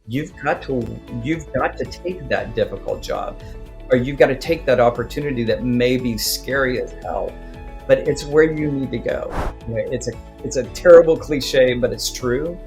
you've got to take that difficult job, or you've got to take that opportunity that may be scary as hell, but it's where you need to go. It's a terrible cliche, but it's true.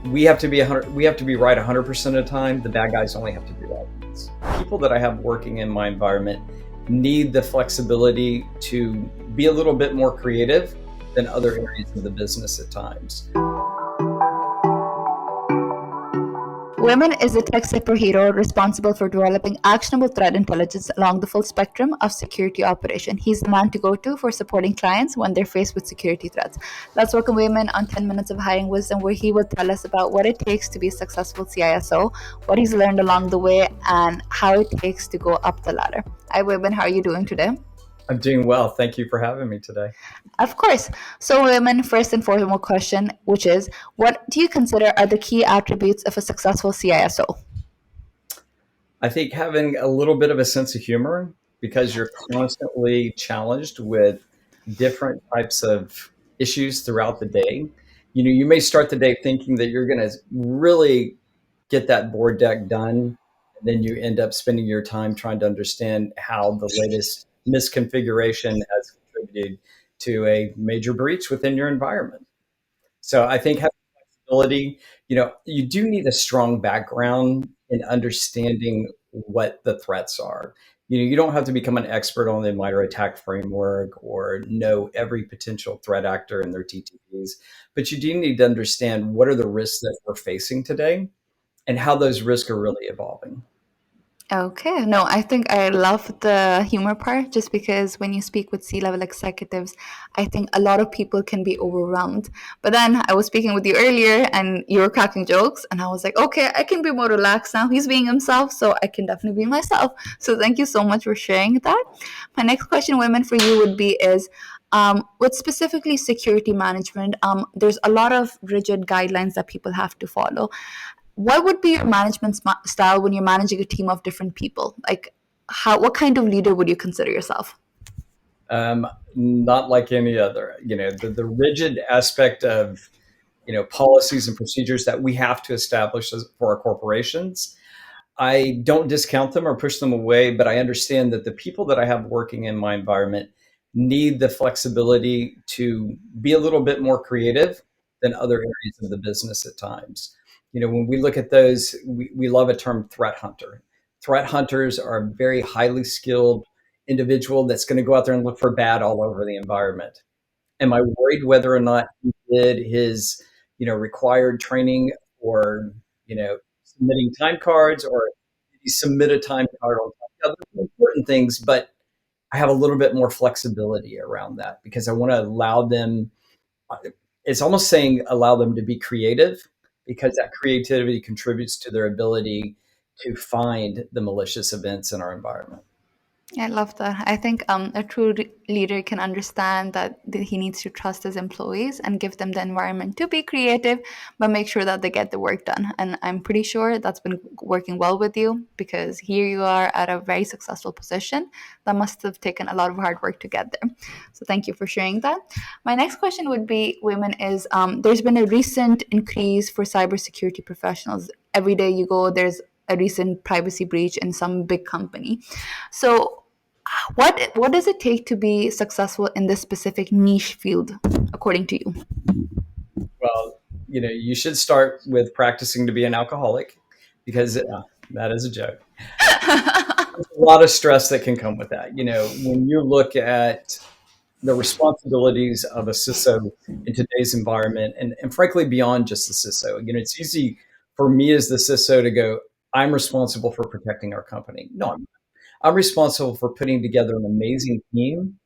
We have to be right 100% of the time. The bad guys only have to do that once. People that I have working in my environment need the flexibility to be a little bit more creative than other areas of the business at times. Wayman is a tech superhero responsible for developing actionable threat intelligence along the full spectrum of security operation. He's the man to go to for supporting clients when they're faced with security threats. Let's welcome Wayman on 10 Minutes of Hiring Wisdom, where he will tell us about what it takes to be a successful CISO, what he's learned along the way, and how it takes to go up the ladder. Hi, Wayman. How are you doing today? I'm doing well. Thank you for having me today. Of course. So, Wayman, first and foremost question, which is, what do you consider are the key attributes of a successful CISO? I think having a little bit of a sense of humor, because you're constantly challenged with different types of issues throughout the day. You may start the day thinking that you're going to really get that board deck done, and then you end up spending your time trying to understand how the latest misconfiguration has contributed to a major breach within your environment. So I think having flexibility, you do need a strong background in understanding what the threats are. You don't have to become an expert on the MITRE attack framework or know every potential threat actor and their TTPs, but you do need to understand what are the risks that we're facing today and how those risks are really evolving. Okay, no, I think I love the humor part just because when you speak with C-level executives, I think a lot of people can be overwhelmed. But then I was speaking with you earlier and you were cracking jokes, and I was like, okay, I can be more relaxed now. He's being himself, so I can definitely be myself. So thank you so much for sharing that. My next question, Women, for you would be is, with specifically security management, there's a lot of rigid guidelines that people have to follow. What would be your management style when you're managing a team of different people? Like, what kind of leader would you consider yourself? Um, Not like any other. The rigid aspect of policies and procedures that we have to establish for our corporations. I don't discount them or push them away, but I understand that the people that I have working in my environment need the flexibility to be a little bit more creative than other areas of the business at times. When we look at those, we love a term threat hunter. Threat hunters are a very highly skilled individual that's going to go out there and look for bad all over the environment. Am I worried whether or not he did his, required training or, submitting time cards, or did he submit a time card on top of other important things? But I have a little bit more flexibility around that because I want to allow them. It's almost saying allow them to be creative because that creativity contributes to their ability to find the malicious events in our environment. I love that. I think a true leader can understand that he needs to trust his employees and give them the environment to be creative, but make sure that they get the work done. And I'm pretty sure that's been working well with you because here you are at a very successful position. That must have taken a lot of hard work to get there. So thank you for sharing that. My next question would be, Women, is there's been a recent increase for cybersecurity professionals. Every day you go, there's a recent privacy breach in some big company. So what does it take to be successful in this specific niche field, according to you? Well, you should start with practicing to be an alcoholic because that is a joke. There's a lot of stress that can come with that. When you look at the responsibilities of a CISO in today's environment, and frankly, beyond just the CISO, it's easy for me as the CISO to go, I'm responsible for protecting our company. No, I'm responsible for putting together an amazing team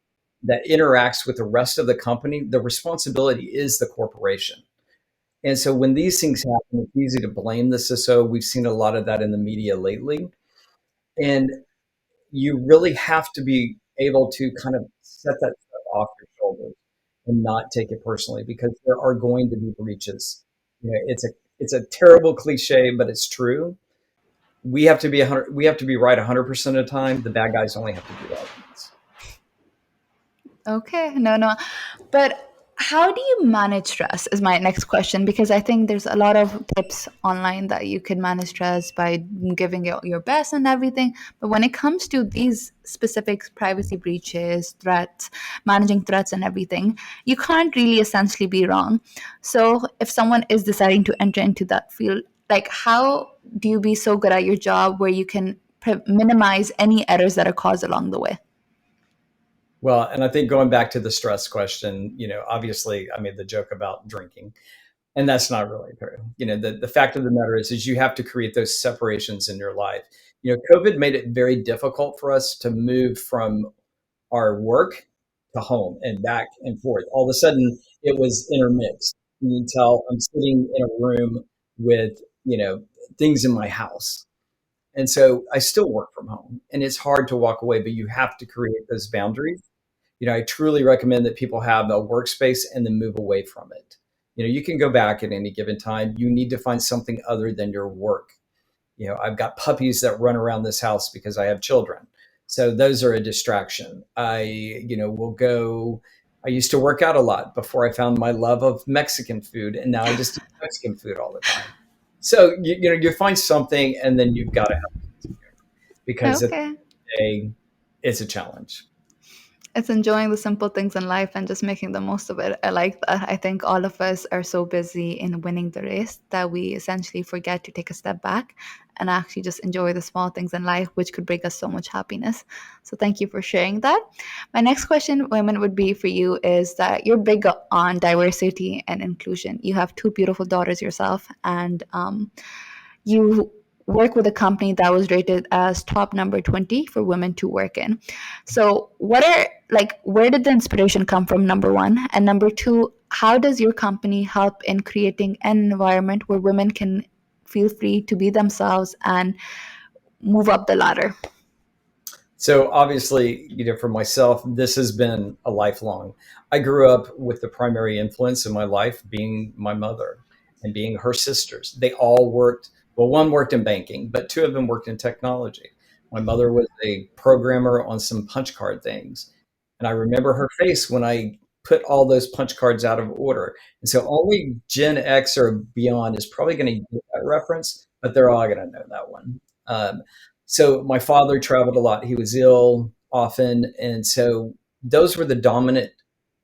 that interacts with the rest of the company. The responsibility is the corporation. And so when these things happen, it's easy to blame the CISO. We've seen a lot of that in the media lately. And you really have to be able to kind of set that stuff off your shoulders and not take it personally because there are going to be breaches. It's a terrible cliche, but it's true. We have to be right 100% of the time. The bad guys only have to do that once. Okay, no, no, but How do you manage stress is my next question, because I think there's a lot of tips online that you can manage stress by giving it your best and everything. But when it comes to these specific privacy breaches, threats, managing threats and everything, you can't really essentially be wrong. So if someone is deciding to enter into that field, like how do you be so good at your job where you can minimize any errors that are caused along the way? Well, and I think going back to the stress question, obviously I made the joke about drinking, and that's not really true. The fact of the matter is you have to create those separations in your life. COVID made it very difficult for us to move from our work to home and back and forth. All of a sudden, it was intermixed. You can tell I'm sitting in a room with, things in my house. And so I still work from home and it's hard to walk away, but you have to create those boundaries. I truly recommend that people have a workspace and then move away from it. You can go back at any given time. You need to find something other than your work. I've got puppies that run around this house because I have children. So those are a distraction. Will go. I used to work out a lot before I found my love of Mexican food, and now I just eat Mexican food all the time. So you find something, and then you've got to have it because at the Okay. end of the day, it's a challenge. It's enjoying the simple things in life and just making the most of it. I like that. I think all of us are so busy in winning the race that we essentially forget to take a step back and actually just enjoy the small things in life, which could bring us so much happiness. So thank you for sharing that. My next question, Women, would be for you is that you're big on diversity and inclusion. You have two beautiful daughters yourself, and you work with a company that was rated as top number 20 for women to work in. So, where did the inspiration come from, number one? And number two, how does your company help in creating an environment where women can feel free to be themselves and move up the ladder? So obviously, for myself, this has been a lifelong. I grew up with the primary influence in my life being my mother and being her sisters. They all worked, well, one worked in banking, but two of them worked in technology. My mother was a programmer on some punch card things. And I remember her face when I put all those punch cards out of order. And so only Gen X or beyond is probably going to get that reference, but they're all going to know that one. So my father traveled a lot. He was ill often. And so those were the dominant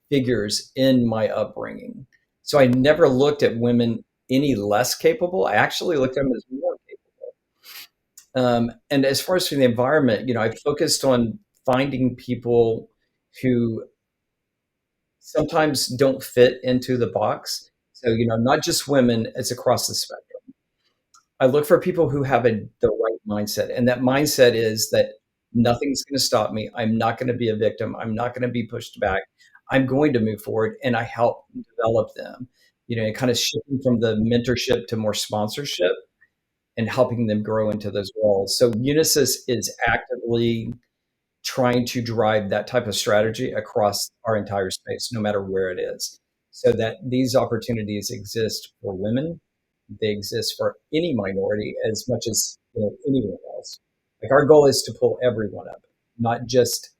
figures in my upbringing. So I never looked at women any less capable. I actually looked at them as more capable. And as far as for the environment, I focused on finding people who sometimes don't fit into the box. So, not just women, it's across the spectrum. I look for people who have the right mindset. And that mindset is that nothing's going to stop me. I'm not going to be a victim. I'm not going to be pushed back. I'm going to move forward and I help develop them, and kind of shifting from the mentorship to more sponsorship and helping them grow into those roles. So Unisys is actively trying to drive that type of strategy across our entire space, no matter where it is, so that these opportunities exist for women, they exist for any minority as much as anyone else. Like our goal is to pull everyone up, not just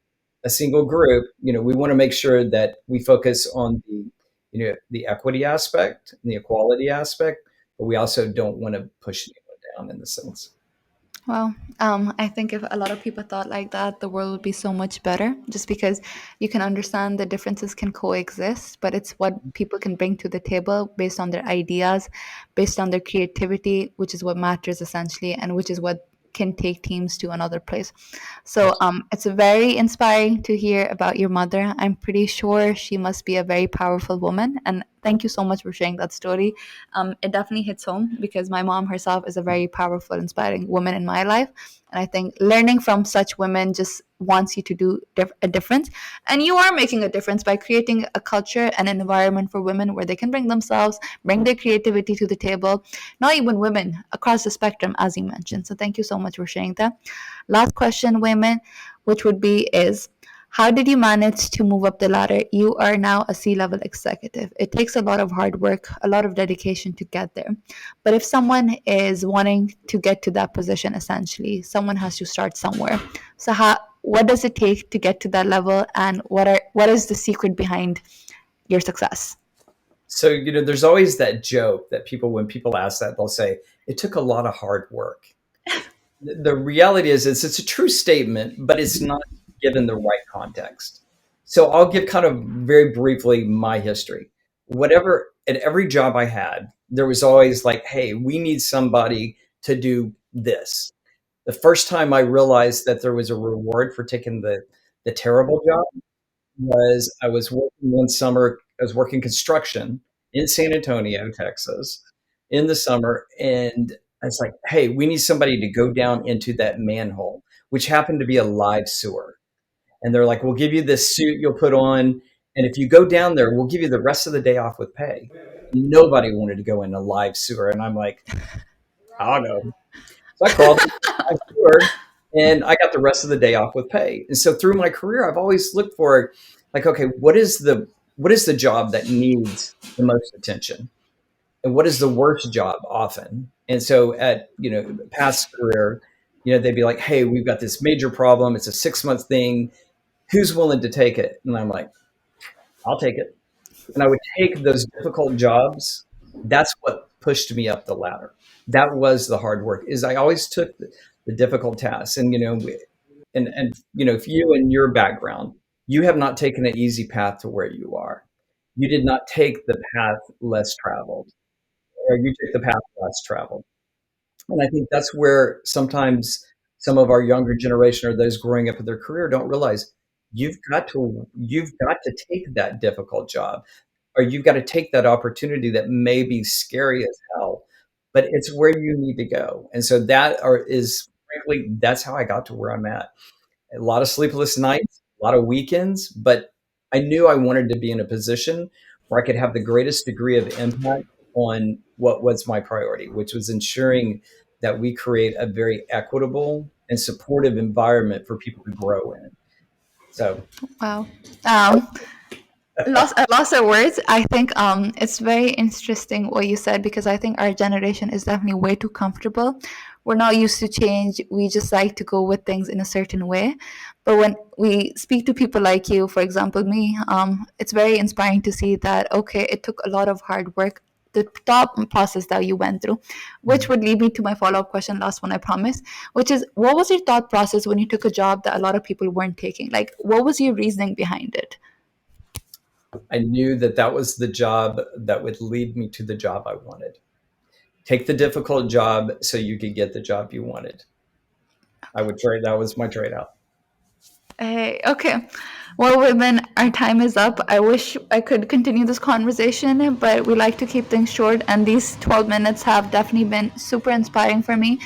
a single group. We want to make sure that we focus on the equity aspect and the equality aspect, but we also don't want to push anyone down in the sense. Well, I think if a lot of people thought like that, the world would be so much better. Just because you can understand the differences can coexist, but it's what people can bring to the table based on their ideas, based on their creativity, which is what matters essentially, and which is what can take teams to another place. So it's very inspiring to hear about your mother. I'm pretty sure she must be a very powerful woman. And thank you so much for sharing that story. It definitely hits home because my mom herself is a very powerful, inspiring woman in my life. And I think learning from such women just wants you to do a difference. And you are making a difference by creating a culture and an environment for women where they can bring themselves, bring their creativity to the table, not even women across the spectrum, as you mentioned. So thank you so much for sharing that. Last question, Wayman, which would be is how did you manage to move up the ladder? You are now a C-level executive. It takes a lot of hard work, a lot of dedication to get there. But if someone is wanting to get to that position, essentially, someone has to start somewhere. What does it take to get to that level, and what is the secret behind your success? So, there's always that joke that when people ask that, they'll say, it took a lot of hard work. The reality is, it's a true statement, but it's not given the right context. So I'll give kind of very briefly my history. Whatever, at every job I had, there was always like, hey, we need somebody to do this. The first time I realized that there was a reward for taking the terrible job was I was working one summer. I was working construction in San Antonio, Texas, in the summer, and I was like, "Hey, we need somebody to go down into that manhole," which happened to be a live sewer. And they're like, "We'll give you this suit you'll put on, and if you go down there, we'll give you the rest of the day off with pay." Nobody wanted to go in a live sewer, and I'm like, "I'll go." So I crawled into the live sewer, and I got the rest of the day off with pay. And so through my career, I've always looked for like, okay, what is the job that needs the most attention, and what is the worst job often? And so at past career, they'd be like, "Hey, we've got this major problem. It's a 6 month thing. Who's willing to take it?" And I'm like, "I'll take it." And I would take those difficult jobs. That's what pushed me up the ladder. That was the hard work. Is I always took the difficult tasks, and if you and your background, you have not taken an easy path to where you are. You did not take the path less traveled, or you took the path less traveled. And I think that's where sometimes some of our younger generation or those growing up in their career don't realize you've got to take that difficult job, or you've got to take that opportunity that may be scary as hell, but it's where you need to go. And so is frankly, that's how I got to where I'm at. A lot of sleepless nights, a lot of weekends, but I knew I wanted to be in a position where I could have the greatest degree of impact on what was my priority, which was ensuring that we create a very equitable and supportive environment for people to grow in. So, Wow. Um, lots of words. I think it's very interesting what you said, because I think our generation is definitely way too comfortable. We're not used to change. We just like to go with things in a certain way. But when we speak to people like you, for example, me, it's very inspiring to see that, okay, it took a lot of hard work, the thought process that you went through, which would lead me to my follow-up question, last one, I promise, which is, what was your thought process when you took a job that a lot of people weren't taking? Like, what was your reasoning behind it? I knew that that was the job that would lead me to the job I wanted. Take the difficult job so you could get the job you wanted. That was my trade out. Hey, okay. Well, women, our time is up. I wish I could continue this conversation, but we like to keep things short, and these 12 minutes have definitely been super inspiring for me.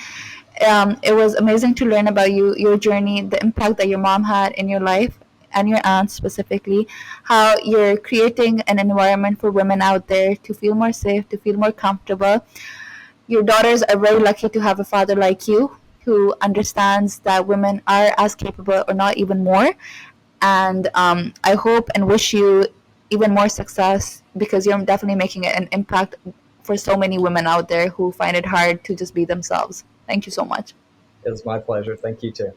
It was amazing to learn about you, your journey, the impact that your mom had in your life, and your aunt specifically, how you're creating an environment for women out there to feel more safe, to feel more comfortable. Your daughters are very lucky to have a father like you, who understands that women are as capable, or not even more. And I hope and wish you even more success, because you're definitely making an impact for so many women out there who find it hard to just be themselves. Thank you so much. It was my pleasure. Thank you too.